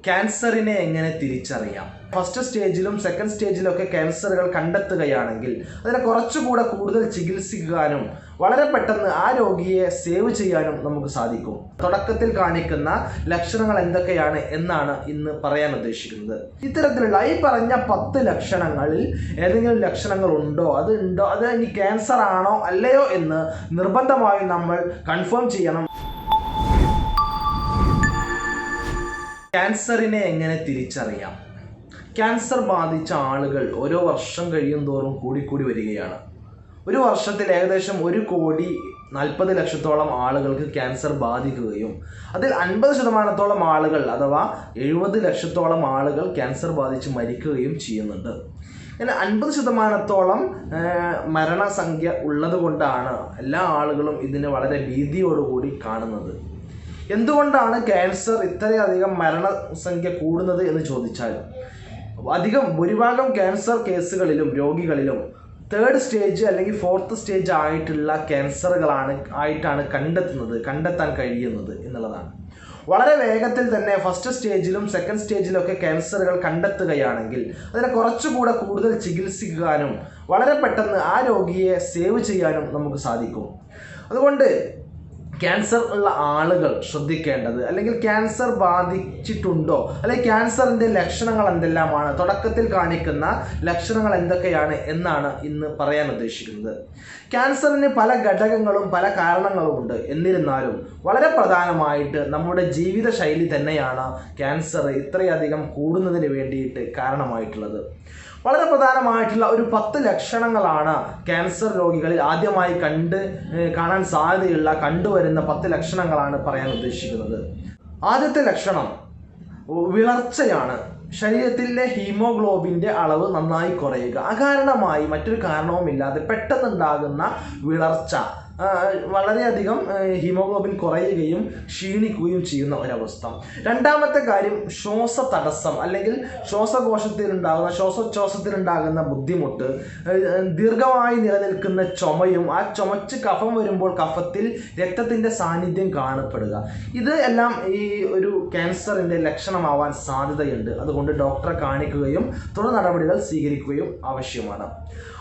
ക്യാൻസറിനെ എങ്ങനെ തിരിച്ചറിയാം? ഫസ്റ്റ് സ്റ്റേജിലും സെക്കൻഡ് സ്റ്റേജിലൊക്കെ ക്യാൻസറുകൾ കണ്ടെത്തുകയാണെങ്കിൽ അതിനെ കുറച്ചുകൂടെ കൂടുതൽ ചികിത്സിക്കാനും വളരെ പെട്ടെന്ന് ആ രോഗിയെ സേവ് ചെയ്യാനും നമുക്ക് സാധിക്കും. തുടക്കത്തിൽ കാണിക്കുന്ന ലക്ഷണങ്ങൾ എന്തൊക്കെയാണ് എന്നാണ് ഇന്ന് പറയാൻ ഉദ്ദേശിക്കുന്നത്. ഇത്തരത്തിലുള്ള ഈ പറഞ്ഞ 10 ലക്ഷണങ്ങളിൽ ഏതെങ്കിലും ലക്ഷണങ്ങൾ ഉണ്ടോ, അത് ഇനി ക്യാൻസർ ആണോ അല്ലയോ എന്ന് നിർബന്ധമായും നമ്മൾ കൺഫേം ചെയ്യണം. ക്യാൻസറിനെ എങ്ങനെ തിരിച്ചറിയാം? ക്യാൻസർ ബാധിച്ച ആളുകൾ ഓരോ വർഷം കഴിയും തോറും കൂടിക്കൂടി വരികയാണ്. ഒരു വർഷത്തിൽ ഏകദേശം 1,40,00,000 ആളുകൾക്ക് ക്യാൻസർ ബാധിക്കുകയും അതിൽ 50% ആളുകൾ അഥവാ 70 ലക്ഷത്തോളം ആളുകൾ ക്യാൻസർ ബാധിച്ച് മരിക്കുകയും ചെയ്യുന്നുണ്ട്. ഇങ്ങനെ 50% മരണസംഖ്യ ഉള്ളത് കൊണ്ടാണ് എല്ലാ ആളുകളും ഇതിനെ വളരെ ഭീതിയോടുകൂടി കാണുന്നത്. എന്തുകൊണ്ടാണ് ക്യാൻസർ ഇത്രയധികം മരണസംഖ്യ കൂടുന്നത് എന്ന് ചോദിച്ചാൽ, ഭൂരിഭാഗം ക്യാൻസർ കേസുകളിലും രോഗികളിലും 3rd സ്റ്റേജ് അല്ലെങ്കിൽ 4th സ്റ്റേജ് ആയിട്ടുള്ള ക്യാൻസറുകളാണ് കണ്ടെത്താൻ കഴിയുന്നത് എന്നുള്ളതാണ്. വളരെ വേഗത്തിൽ തന്നെ ഫസ്റ്റ് സ്റ്റേജിലും സെക്കൻഡ് സ്റ്റേജിലൊക്കെ ക്യാൻസറുകൾ കണ്ടെത്തുകയാണെങ്കിൽ അതിനെ കുറച്ചുകൂടെ കൂടുതൽ ചികിത്സിക്കാനും വളരെ പെട്ടെന്ന് ആ രോഗിയെ സേവ് ചെയ്യാനും നമുക്ക് സാധിക്കും. അതുകൊണ്ട് ക്യാൻസർ ഉള്ള ആളുകൾ ശ്രദ്ധിക്കേണ്ടത്, അല്ലെങ്കിൽ ക്യാൻസർ ബാധിച്ചിട്ടുണ്ടോ, അല്ലെങ്കിൽ ക്യാൻസറിൻ്റെ ലക്ഷണങ്ങൾ എന്തെല്ലാമാണ്, തുടക്കത്തിൽ കാണിക്കുന്ന ലക്ഷണങ്ങൾ എന്തൊക്കെയാണ് എന്നാണ് ഇന്ന് പറയാൻ ഉദ്ദേശിക്കുന്നത്. ക്യാൻസറിന് പല ഘടകങ്ങളും പല കാരണങ്ങളും ഉണ്ട്. എന്നിരുന്നാലും വളരെ പ്രധാനമായിട്ട് നമ്മുടെ ജീവിതശൈലി തന്നെയാണ് ക്യാൻസർ ഇത്രയധികം കൂടുന്നതിന് വേണ്ടിയിട്ട് കാരണമായിട്ടുള്ളത്. വളരെ പ്രധാനമായിട്ടുള്ള ഒരു 10 ലക്ഷണങ്ങളാണ് ക്യാൻസർ രോഗികളിൽ ആദ്യമായി കാണാൻ സാധ്യതയുള്ള കണ്ടുവരുന്ന 10 ലക്ഷണങ്ങളാണ് പറയാൻ ഉദ്ദേശിക്കുന്നത്. ആദ്യത്തെ ലക്ഷണം വിളർച്ചയാണ്. ശരീരത്തിലെ ഹീമോഗ്ലോബിൻ്റെ അളവ് നന്നായി കുറയുക. അകാരണമായി മറ്റൊരു കാരണവുമില്ലാതെ പെട്ടെന്നുണ്ടാകുന്ന വിളർച്ച, വളരെയധികം ഹീമോഗ്ലോബിൻ കുറയുകയും ക്ഷീണിക്കുകയും ചെയ്യുന്ന ഒരവസ്ഥ. രണ്ടാമത്തെ കാര്യം ശ്വാസതടസ്സം, അല്ലെങ്കിൽ ശ്വാസോച്ഛ്വാസത്തിലുണ്ടാകുന്ന ബുദ്ധിമുട്ട്, ദീർഘമായി നിലനിൽക്കുന്ന ചുമയും ആ ചുമച്ച് കഫം വരുമ്പോൾ കഫത്തിൽ രക്തത്തിൻ്റെ സാന്നിധ്യം കാണപ്പെടുക. ഇത് എല്ലാം ഈ ഒരു ക്യാൻസറിൻ്റെ ലക്ഷണമാവാൻ സാധ്യതയുണ്ട്. അതുകൊണ്ട് ഡോക്ടറെ കാണിക്കുകയും തുടർ നടപടികൾ സ്വീകരിക്കുകയും ആവശ്യമാണ്.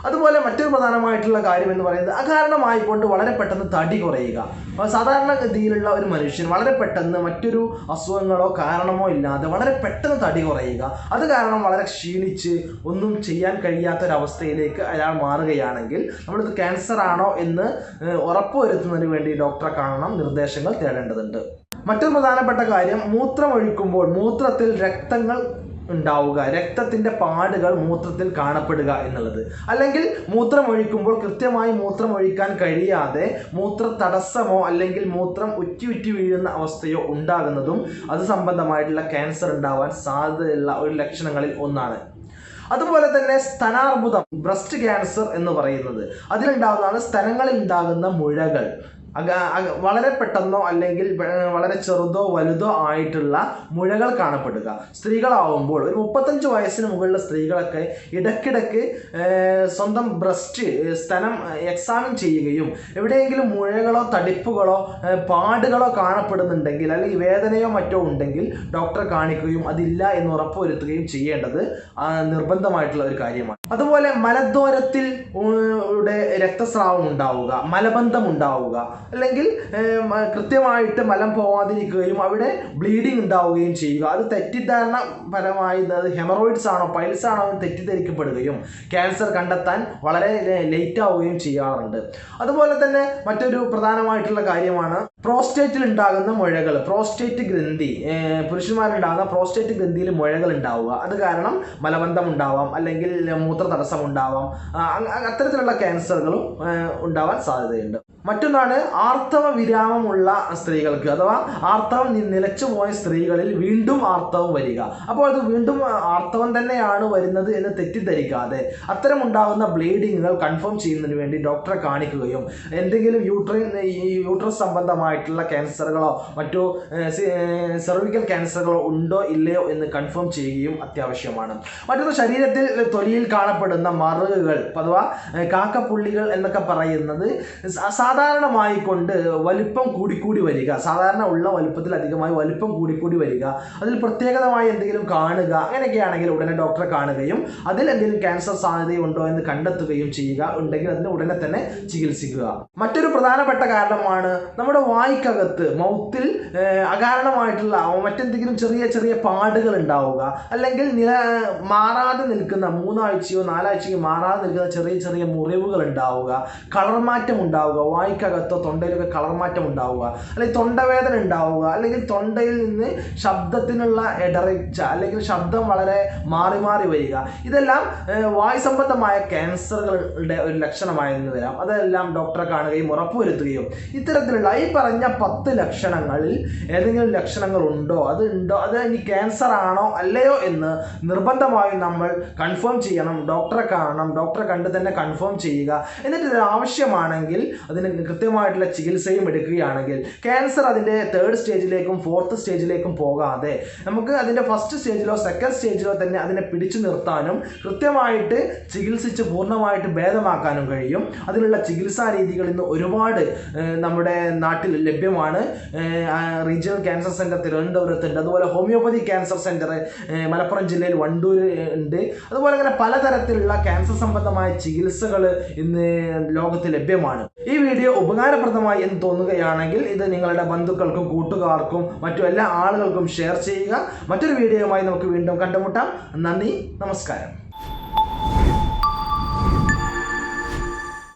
അതുപോലെ മറ്റൊരു പ്രധാനമായിട്ടുള്ള കാര്യം എന്ന് പറയുന്നത് അകാരണമായിക്കൊണ്ട് വളരെ പെട്ടെന്ന് തടി കുറയുക. സാധാരണഗതിയിലുള്ള ഒരു മനുഷ്യൻ വളരെ പെട്ടെന്ന് മറ്റൊരു അസുഖങ്ങളോ കാരണമോ ഇല്ലാതെ വളരെ പെട്ടെന്ന് തടി കുറയുക, അത് കാരണം വളരെ ക്ഷീണിച്ച് ഒന്നും ചെയ്യാൻ കഴിയാത്തൊരവസ്ഥയിലേക്ക് അയാൾ മാറുകയാണെങ്കിൽ നമ്മളിത് ക്യാൻസർ ആണോ എന്ന് ഉറപ്പുവരുത്തുന്നതിന് വേണ്ടി ഡോക്ടറെ കാണണം, നിർദ്ദേശങ്ങൾ തേടേണ്ടതുണ്ട്. മറ്റൊരു പ്രധാനപ്പെട്ട കാര്യം, മൂത്രമൊഴിക്കുമ്പോൾ മൂത്രത്തിൽ രക്തങ്ങൾ ഉണ്ടാവുക, രക്തത്തിൻ്റെ പാടുകൾ മൂത്രത്തിൽ കാണപ്പെടുക എന്നുള്ളത്. അല്ലെങ്കിൽ മൂത്രമൊഴിക്കുമ്പോൾ കൃത്യമായി മൂത്രമൊഴിക്കാൻ കഴിയാതെ മൂത്ര തടസ്സമോ അല്ലെങ്കിൽ മൂത്രം ഉറ്റി വീഴുന്ന അവസ്ഥയോ ഉണ്ടാകുന്നതും അത് സംബന്ധമായിട്ടുള്ള ക്യാൻസർ ഉണ്ടാവാൻ സാധ്യതയുള്ള ഒരു ലക്ഷണങ്ങളിൽ ഒന്നാണ്. അതുപോലെ തന്നെ സ്തനാർബുദം, ബ്രസ്റ്റ് ക്യാൻസർ എന്ന് പറയുന്നത്, അതിലുണ്ടാകുന്നതാണ് സ്തനങ്ങളിൽ ഉണ്ടാകുന്ന മുഴകൾ. വളരെ പെട്ടെന്നോ അല്ലെങ്കിൽ വളരെ ചെറുതോ വലുതോ ആയിട്ടുള്ള മുഴകൾ കാണപ്പെടുക. സ്ത്രീകളാവുമ്പോൾ ഒരു 35 വയസ്സിന് മുകളിലുള്ള സ്ത്രീകളൊക്കെ ഇടയ്ക്കിടയ്ക്ക് സ്വന്തം സ്തനം എക്സാമിൻ ചെയ്യുകയും എവിടെയെങ്കിലും മുഴകളോ തടിപ്പുകളോ പാടുകളോ കാണപ്പെടുന്നുണ്ടെങ്കിൽ അല്ലെങ്കിൽ വേദനയോ മറ്റോ ഉണ്ടെങ്കിൽ ഡോക്ടറെ കാണിക്കുകയും അതില്ല എന്ന് ഉറപ്പുവരുത്തുകയും ചെയ്യേണ്ടത് നിർബന്ധമായിട്ടുള്ള ഒരു കാര്യമാണ്. അതുപോലെ മലദ്വാരത്തിൽ രക്തസ്രാവം ഉണ്ടാവുക, മലബന്ധം ഉണ്ടാവുക, അല്ലെങ്കിൽ കൃത്യമായിട്ട് മലം പോവാതിരിക്കുകയും അവിടെ ബ്ലീഡിങ് ഉണ്ടാവുകയും ചെയ്യുക. അത് തെറ്റിദ്ധാരണ പരമായി അത് ഹെമറോയിഡ്സ് ആണോ പൈൽസ് ആണോ എന്ന് തെറ്റിദ്ധരിക്കപ്പെടുകയും ക്യാൻസർ കണ്ടെത്താൻ വളരെ ലേറ്റ് ആവുകയും ചെയ്യാറുണ്ട്. അതുപോലെ തന്നെ മറ്റൊരു പ്രധാനമായിട്ടുള്ള കാര്യമാണ് പ്രോസ്റ്റേറ്റിൽ ഉണ്ടാകുന്ന മുഴകൾ. പ്രോസ്റ്റേറ്റ് ഗ്രന്ഥി, പുരുഷന്മാരുണ്ടാകുന്ന പ്രോസ്റ്റേറ്റ് ഗ്രന്ഥിയിൽ മുഴകൾ ഉണ്ടാവുക, അത് കാരണം മലബന്ധം ഉണ്ടാവാം, അല്ലെങ്കിൽ മൂത്ര തടസ്സം ഉണ്ടാവാം. അത്തരത്തിലുള്ള ക്യാൻസറുകളും ഉണ്ടാവാൻ സാധ്യതയുണ്ട്. മറ്റൊന്നാണ് ആർത്തവ വിരാമമുള്ള സ്ത്രീകൾക്ക്, അഥവാ ആർത്തവം നിലച്ചുപോയ സ്ത്രീകളിൽ വീണ്ടും ആർത്തവം വരിക. അപ്പോൾ അത് വീണ്ടും ആർത്തവം തന്നെയാണ് വരുന്നത് എന്ന് തെറ്റിദ്ധരിക്കാതെ അത്തരം ഉണ്ടാകുന്ന ബ്ലീഡിങ്ങുകൾ കൺഫേം ചെയ്യുന്നതിന് വേണ്ടി ഡോക്ടറെ കാണിക്കുകയും എന്തെങ്കിലും യൂട്രസ് സംബന്ധമായിട്ടുള്ള ക്യാൻസറുകളോ മറ്റു സെർവിക്കൽ ക്യാൻസറുകളോ ഉണ്ടോ ഇല്ലയോ എന്ന് കൺഫേം ചെയ്യുകയും അത്യാവശ്യമാണ്. മറ്റൊന്ന്, ശരീരത്തിൽ തൊലിയിൽ കാണപ്പെടുന്ന മറുകുകൾ അഥവാ കാക്കപ്പുള്ളികൾ എന്നൊക്കെ പറയുന്നത് സാധാരണമായി കൊണ്ട് വലിപ്പം കൂടിക്കൂടി വരിക, സാധാരണ ഉള്ള വലിപ്പത്തിൽ അധികമായി വലിപ്പം കൂടിക്കൂടി വരിക, അതിൽ പ്രത്യേകതമായി എന്തെങ്കിലും കാണുക, അങ്ങനെയൊക്കെയാണെങ്കിൽ ഉടനെ ഡോക്ടറെ കാണുകയും അതിൽ എന്തെങ്കിലും ക്യാൻസർ സാധ്യതയുണ്ടോ എന്ന് കണ്ടെത്തുകയും ചെയ്യുക. ഉണ്ടെങ്കിൽ അതിന് ഉടനെ തന്നെ ചികിത്സിക്കുക. മറ്റൊരു പ്രധാനപ്പെട്ട കാരണമാണ് നമ്മുടെ വായ്ക്കകത്ത് മൗത്തിൽ അകാരണമായിട്ടുള്ള മറ്റെന്തെങ്കിലും ചെറിയ ചെറിയ പാടുകൾ ഉണ്ടാവുക, അല്ലെങ്കിൽ മാറാതെ നിൽക്കുന്ന 3 ആഴ്ചയോ 4 ആഴ്ചയോ മാറാതെ നിൽക്കുന്ന ചെറിയ ചെറിയ മുറിവുകൾ ഉണ്ടാവുക, കളർ മാറ്റം ഉണ്ടാവുക, വായ്ക്കകത്തോ തൊണ്ടയിലൊക്കെ കളർ മാറ്റം ഉണ്ടാവുക, അല്ലെങ്കിൽ തൊണ്ടവേദന ഉണ്ടാവുക, അല്ലെങ്കിൽ തൊണ്ടയിൽ നിന്ന് ശബ്ദത്തിനുള്ള ഇടർച്ച, അല്ലെങ്കിൽ ശബ്ദം വളരെ മാറി മാറി വരിക, ഇതെല്ലാം വായു സംബന്ധമായ ക്യാൻസറുകളുടെ ഒരു ലക്ഷണമായെന്ന് വരാം. അതെല്ലാം ഡോക്ടറെ കാണുകയും ഉറപ്പുവരുത്തുകയും ഇത്തരത്തിലുള്ള ഈ പറഞ്ഞ 10 ലക്ഷണങ്ങളിൽ ഏതെങ്കിലും ലക്ഷണങ്ങൾ ഉണ്ടോ, അത് ഇനി ക്യാൻസർ ആണോ അല്ലയോ എന്ന് നിർബന്ധമായും നമ്മൾ കൺഫേം ചെയ്യണം. ഡോക്ടറെ കാണണം, ഡോക്ടറെ കണ്ട് തന്നെ കൺഫേം ചെയ്യുക. എന്നിട്ട് ഇത് ആവശ്യമാണെങ്കിൽ അതിന് കൃത്യമായിട്ടുള്ള ചികിത്സയും എടുക്കുകയാണെങ്കിൽ ക്യാൻസർ അതിൻ്റെ 3rd സ്റ്റേജിലേക്കും 4th സ്റ്റേജിലേക്കും പോകാതെ നമുക്ക് അതിൻ്റെ 1st സ്റ്റേജിലോ 2nd സ്റ്റേജിലോ തന്നെ അതിനെ പിടിച്ചു നിർത്താനും കൃത്യമായിട്ട് ചികിത്സിച്ച് പൂർണ്ണമായിട്ട് ഭേദമാക്കാനും കഴിയും. അതിനുള്ള ചികിത്സാ രീതികൾ ഇന്ന് ഒരുപാട് നമ്മുടെ നാട്ടിൽ ലഭ്യമാണ്. റീജിയണൽ ക്യാൻസർ സെൻറ്റർ തിരുവനന്തപുരത്തുണ്ട്, അതുപോലെ ഹോമിയോപ്പതി ക്യാൻസർ സെൻറ്റർ മലപ്പുറം ജില്ലയിൽ വണ്ടൂർ ഉണ്ട്. അതുപോലെ തന്നെ പലതരത്തിലുള്ള ക്യാൻസർ സംബന്ധമായ ചികിത്സകൾ ഇന്ന് ലോകത്ത് ലഭ്യമാണ്. ഈ വീഡിയോ ഉപകാരപ്രദമായി എന്ന് തോന്നുകയാണെങ്കിൽ ഇത് നിങ്ങളുടെ ബന്ധുക്കൾക്കും കൂട്ടുകാർക്കും മറ്റു എല്ലാ ആളുകൾക്കും ഷെയർ ചെയ്യുക. മറ്റൊരു വീഡിയോയുമായി നമുക്ക് വീണ്ടും കണ്ടുമുട്ടാം. നന്ദി, നമസ്കാരം.